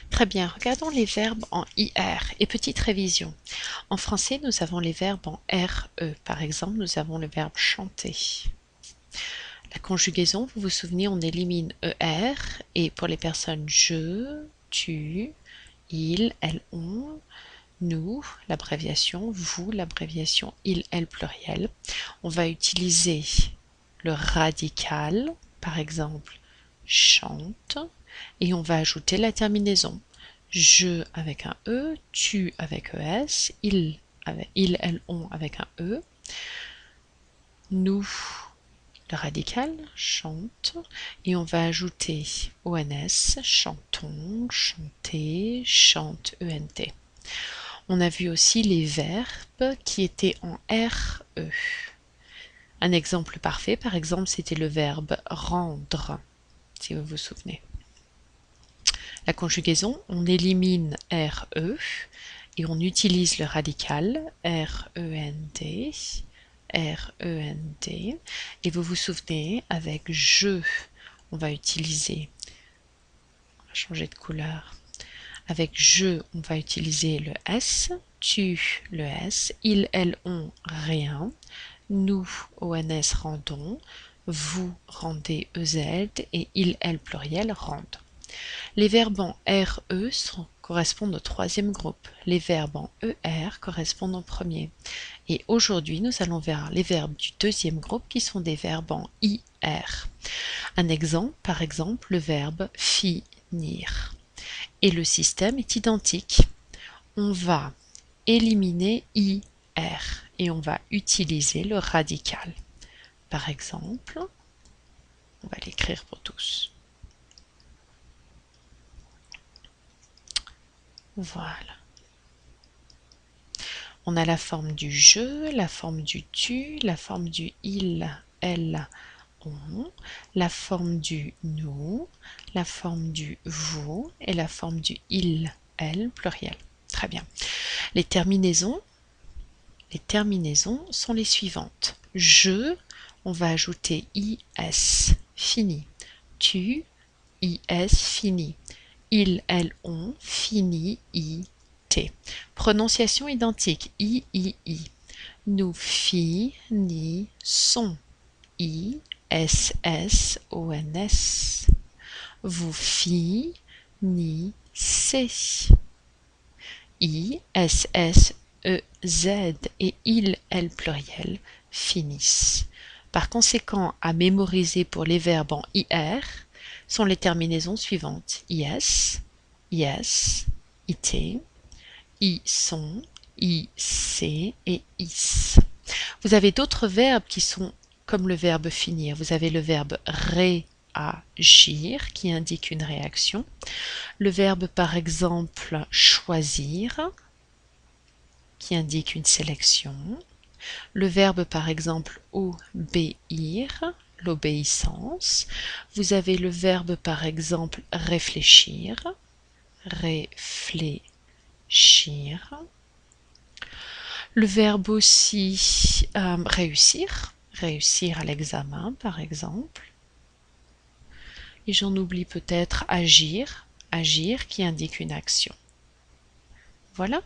Très bien, regardons les verbes en IR et petite révision. En français, nous avons les verbes en RE. Par exemple, nous avons le verbe chanter. La conjugaison, vous vous souvenez, on élimine ER et pour les personnes je, tu, il, elles, on, nous, l'abréviation, vous, l'abréviation il, elle pluriel. On va utiliser le radical, par exemple chante, et on va ajouter la terminaison. Je avec un E, tu avec ES, il, elles, on avec un E, nous, le radical, chante, et on va ajouter ONS, chantons, chanter, chante, ENT. On a vu aussi les verbes qui étaient en RE. Un exemple parfait, par exemple, c'était le verbe rendre, si vous vous souvenez. La conjugaison, on élimine RE et on utilise le radical REND, REND. Et vous vous souvenez, avec je, on va utiliser, on va changer de couleur. Avec je, on va utiliser le S, tu, le S, ils, elles, on, rien, nous, ONS, rendons, vous, rendez, EZ, et ils, elles, pluriel, rendent. Les verbes en RE correspondent au troisième groupe. Les verbes en ER correspondent au premier. Et aujourd'hui, nous allons voir les verbes du deuxième groupe qui sont des verbes en IR. Un exemple, par exemple, le verbe finir. Et le système est identique. On va éliminer IR et on va utiliser le radical. Par exemple, on va l'écrire pour tous. Voilà. On a la forme du je, la forme du tu, la forme du il, elle, on, la forme du nous, la forme du vous et la forme du il, elle, pluriel. Très bien. Les terminaisons sont les suivantes. Je, on va ajouter is, fini. Tu, is, fini. Il, elle, on, fini, i, t. Prononciation identique. I, i. Nous finissons. I, s, o, n, s. Vous finissez. I, s, e, z et il, elle pluriel finissent. Par conséquent, à mémoriser pour les verbes en IR sont les terminaisons suivantes. IS, IS, IT, I sont, IC et IS. Vous avez d'autres verbes qui sont comme le verbe finir. Vous avez le verbe réagir qui indique une réaction. Le verbe par exemple choisir qui indique une sélection. Le verbe par exemple obéir, l'obéissance. Vous avez le verbe par exemple réfléchir, réfléchir. Le verbe aussi réussir, réussir à l'examen par exemple. Et j'en oublie peut-être agir, agir qui indique une action. Voilà.